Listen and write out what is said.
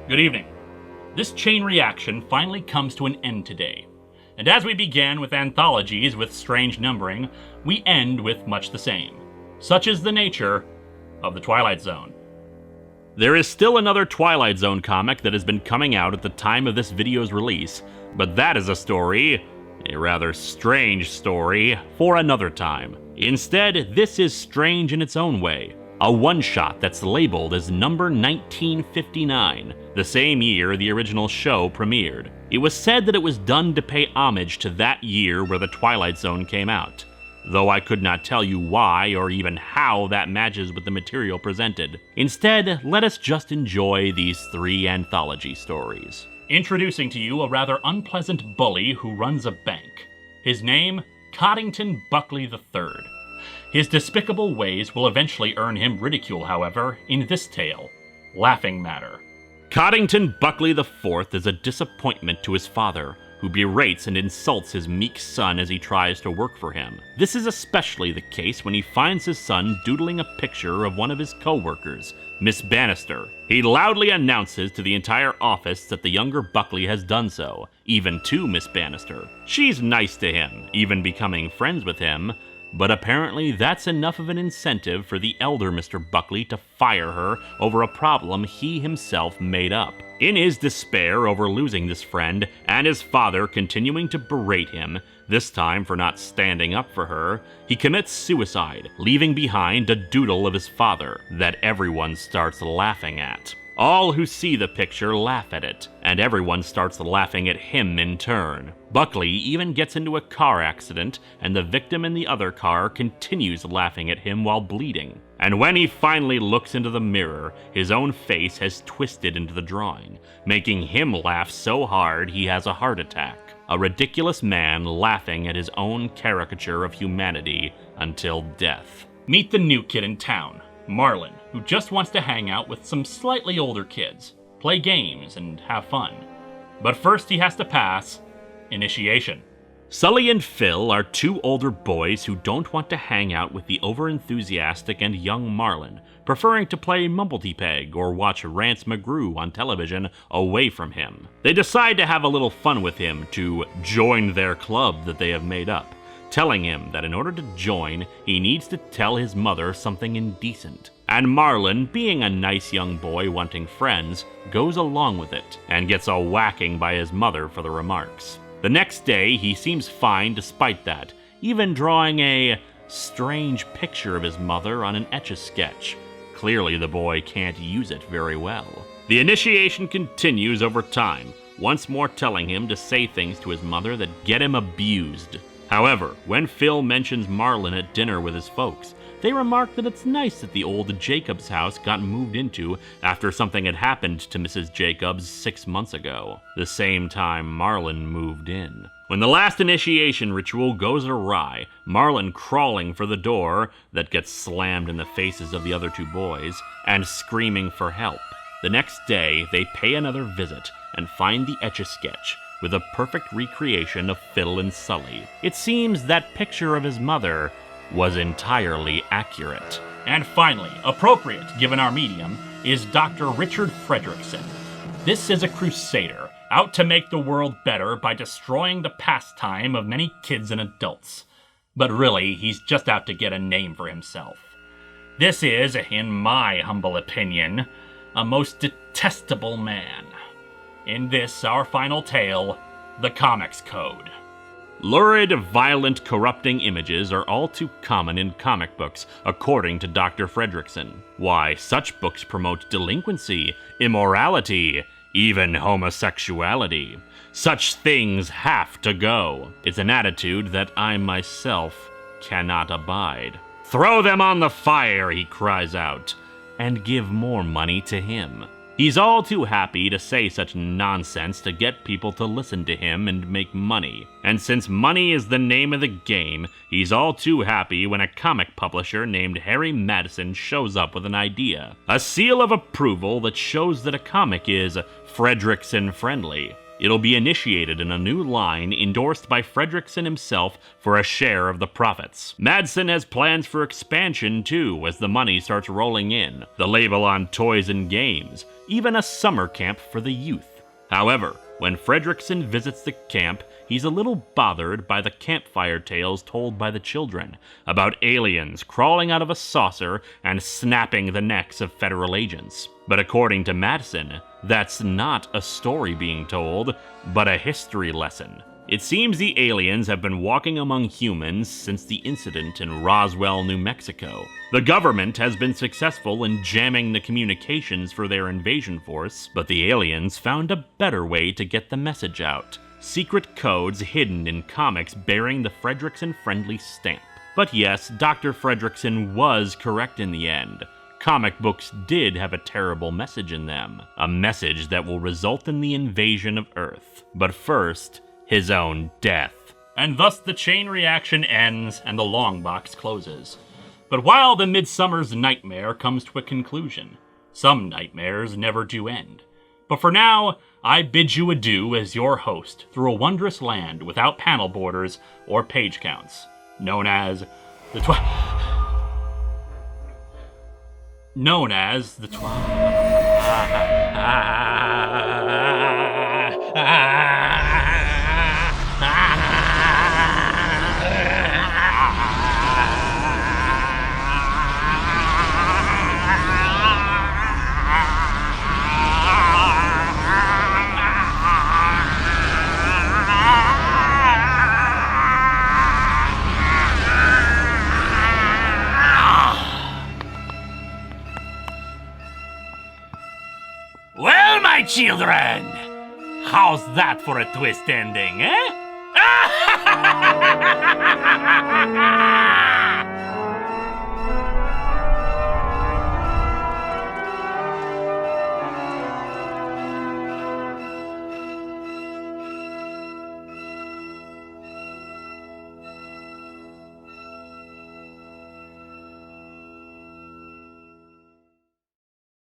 Good evening. This chain reaction finally comes to an end today. And as we began with anthologies with strange numbering, we end with much the same. Such is the nature of the Twilight Zone. There is still another Twilight Zone comic that has been coming out at the time of this video's release, but that is a story, a rather strange story, for another time. Instead, this is strange in its own way. A one-shot that's labeled as number 1959, the same year the original show premiered. It was said that it was done to pay homage to that year where the Twilight Zone came out, though I could not tell you why or even how that matches with the material presented. Instead, let us just enjoy these three anthology stories. Introducing to you a rather unpleasant bully who runs a bank. His name, Coddington Buckley III. His despicable ways will eventually earn him ridicule, however, in this tale, Laughing Matter. Coddington Buckley IV is a disappointment to his father, who berates and insults his meek son as he tries to work for him. This is especially the case when he finds his son doodling a picture of one of his co-workers, Miss Bannister. He loudly announces to the entire office that the younger Buckley has done so, even to Miss Bannister. She's nice to him, even becoming friends with him, but apparently that's enough of an incentive for the elder Mr. Buckley to fire her over a problem he himself made up. In his despair over losing this friend, and his father continuing to berate him, this time for not standing up for her, he commits suicide, leaving behind a doodle of his father that everyone starts laughing at. All who see the picture laugh at it, and everyone starts laughing at him in turn. Buckley even gets into a car accident, and the victim in the other car continues laughing at him while bleeding. And when he finally looks into the mirror, his own face has twisted into the drawing, making him laugh so hard he has a heart attack. A ridiculous man laughing at his own caricature of humanity until death. Meet the new kid in town, Marlin, who just wants to hang out with some slightly older kids, play games, and have fun. But first he has to pass initiation. Sully and Phil are two older boys who don't want to hang out with the overenthusiastic and young Marlin, preferring to play Mumblety-Peg or watch Rance McGrew on television away from him. They decide to have a little fun with him to join their club that they have made up, telling him that in order to join, he needs to tell his mother something indecent. And Marlin, being a nice young boy wanting friends, goes along with it, and gets a whacking by his mother for the remarks. The next day, he seems fine despite that, even drawing a strange picture of his mother on an Etch-a-Sketch. Clearly the boy can't use it very well. The initiation continues over time, once more telling him to say things to his mother that get him abused. However, when Phil mentions Marlin at dinner with his folks, they remark that it's nice that the old Jacobs house got moved into after something had happened to Mrs. Jacobs 6 months ago, the same time Marlin moved in. When the last initiation ritual goes awry, Marlin crawling for the door that gets slammed in the faces of the other two boys, and screaming for help. The next day, they pay another visit and find the Etch-a-Sketch, with a perfect recreation of Phil and Sully. It seems that picture of his mother was entirely accurate. And finally, appropriate given our medium, is Dr. Richard Fredrickson. This is a crusader, out to make the world better by destroying the pastime of many kids and adults. But really, he's just out to get a name for himself. This is, in my humble opinion, a most detestable man. In this, our final tale, the Comics Code. Lurid, violent, corrupting images are all too common in comic books, according to Dr. Fredrickson. Why, such books promote delinquency, immorality, even homosexuality. Such things have to go. It's an attitude that I myself cannot abide. Throw them on the fire, he cries out, and give more money to him. He's all too happy to say such nonsense to get people to listen to him and make money. And since money is the name of the game, he's all too happy when a comic publisher named Harry Madison shows up with an idea. A seal of approval that shows that a comic is Fredrickson friendly. It'll be initiated in a new line endorsed by Fredrickson himself for a share of the profits. Madsen has plans for expansion too as the money starts rolling in, the label on toys and games, even a summer camp for the youth. However, when Fredrickson visits the camp, he's a little bothered by the campfire tales told by the children about aliens crawling out of a saucer and snapping the necks of federal agents. But according to Madsen, that's not a story being told, but a history lesson. It seems the aliens have been walking among humans since the incident in Roswell, New Mexico. The government has been successful in jamming the communications for their invasion force, but the aliens found a better way to get the message out. Secret codes hidden in comics bearing the Fredrickson-friendly stamp. But yes, Dr. Fredrickson was correct in the end. Comic books did have a terrible message in them. A message that will result in the invasion of Earth. But first, his own death. And thus the chain reaction ends and the Longbox closes. But while the Midsummer's nightmare comes to a conclusion, some nightmares never do end. But for now, I bid you adieu as your host through a wondrous land without panel borders or page counts, known as the Well, my children, how's that for a twist ending, eh?